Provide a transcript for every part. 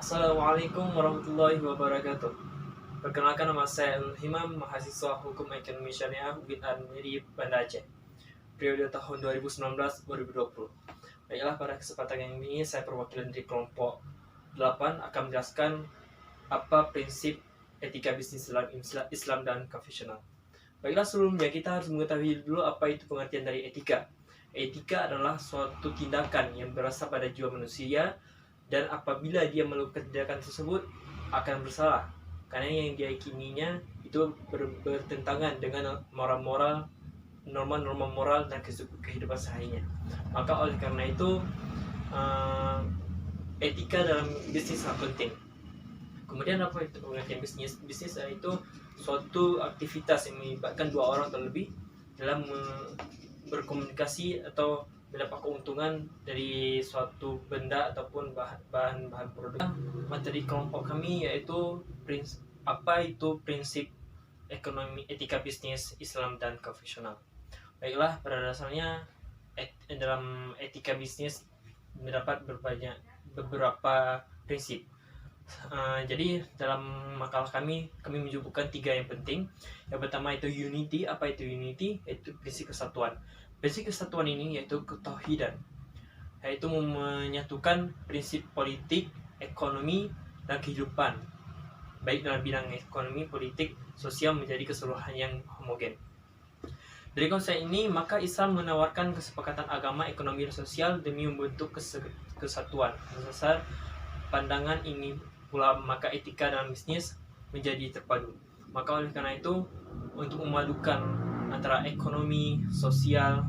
Assalamualaikum warahmatullahi wabarakatuh. Perkenalkan, nama saya Himam, mahasiswa Hukum Ekonomi Syariah UIN Negeri Banda Aceh, periode tahun 2019-2020. Baiklah, pada kesempatan yang ini saya perwakilan dari kelompok 8 akan menjelaskan apa prinsip etika bisnis dalam Islam dan konvensional. Baiklah, sebelumnya kita harus mengetahui dulu apa itu pengertian dari etika. Etika adalah suatu tindakan yang berasal pada jiwa manusia, dan apabila dia melakukan tindakan tersebut akan bersalah karena yang dia yakininya itu bertentangan dengan moral-moral, norma-norma moral dan kehidupan seharinya. Maka oleh karena itu etika dalam bisnis sangat penting. Kemudian apa itu pengertian bisnis? Bisnis itu suatu aktivitas yang melibatkan dua orang atau lebih dalam berkomunikasi atau mendapat keuntungan dari suatu benda ataupun bahan produk. Materi kelompok kami yaitu apa itu prinsip ekonomi etika bisnis Islam dan konvensional. Baiklah, pada dasarnya dalam etika bisnis mendapat beberapa prinsip. Jadi dalam makalah kami menyebutkan 3 yang penting. Yang pertama itu unity. Apa itu unity? Itu prinsip kesatuan. Prinsip kesatuan ini yaitu ketauhidan, yaitu menyatukan prinsip politik, ekonomi, dan kehidupan, baik dalam bidang ekonomi, politik, sosial menjadi keseluruhan yang homogen. Dari konsep ini, maka Islam menawarkan kesepakatan agama, ekonomi, dan sosial demi membentuk kesatuan. Berdasar pandangan ini pula, maka etika dalam bisnis menjadi terpadu. Maka oleh karena itu, untuk memadukan antara ekonomi, sosial,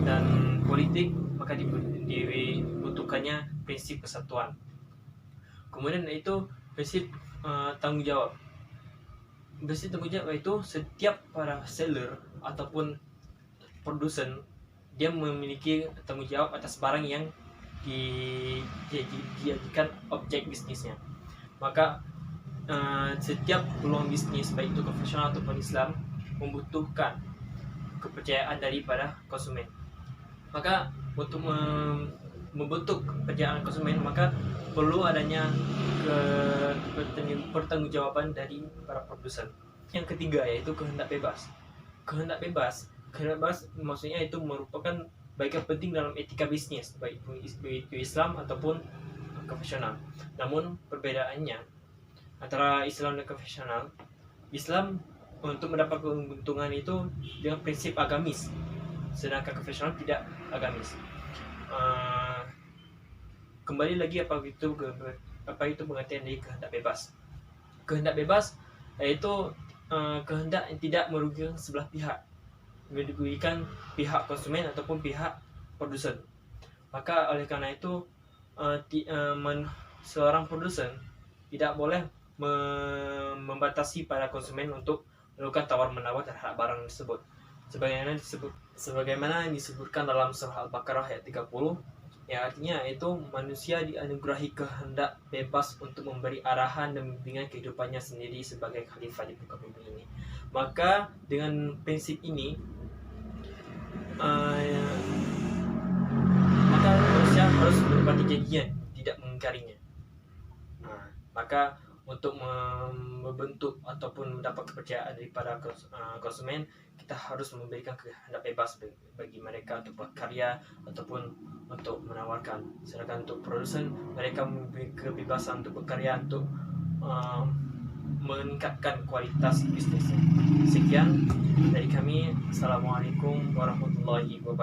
dan politik, maka dibutuhkannya prinsip kesatuan. Kemudian itu prinsip tanggung jawab. Prinsip tanggung jawab itu setiap para seller ataupun produsen dia memiliki tanggung jawab atas barang yang dijadikan objek bisnisnya. Maka setiap peluang bisnis, baik itu konvensional ataupun Islam, membutuhkan kepercayaan daripada konsumen. Maka untuk membentuk kepercayaan konsumen, maka perlu adanya pertanggungjawaban dari para produsen. Yang ketiga yaitu kehendak bebas. Kehendak bebas maksudnya itu merupakan bagian penting dalam etika bisnis, baik itu Islam ataupun konvensional. Namun perbedaannya antara Islam dan konvensional, Islam untuk mendapat keuntungan itu dengan prinsip agamis, sedangkan konvensional tidak agamis. Kembali lagi apa itu pengertian dari kehendak bebas. Kehendak bebas yaitu kehendak yang tidak merugikan sebelah pihak, merugikan pihak konsumen ataupun pihak produsen. Maka oleh karena itu seorang produsen tidak boleh membatasi para konsumen untuk melakukan tawar-menawar terhadap barang tersebut, sebagaimana disebutkan dalam surah Al-Baqarah ayat 30, yang artinya itu manusia dianugerahi kehendak bebas untuk memberi arahan dan bimbingan kehidupannya sendiri sebagai khalifah di muka bumi ini. Maka dengan prinsip ini maka manusia harus menepati janjinya, tidak mengingkarinya. Maka untuk membentuk ataupun mendapat kepercayaan daripada konsumen, kita harus memberikan kehendak bebas bagi mereka untuk berkarya ataupun untuk menawarkan. Sedangkan untuk produsen, mereka memiliki kebebasan untuk berkarya untuk meningkatkan kualitas bisnisnya. Sekian dari kami. Assalamualaikum warahmatullahi wabarakatuh.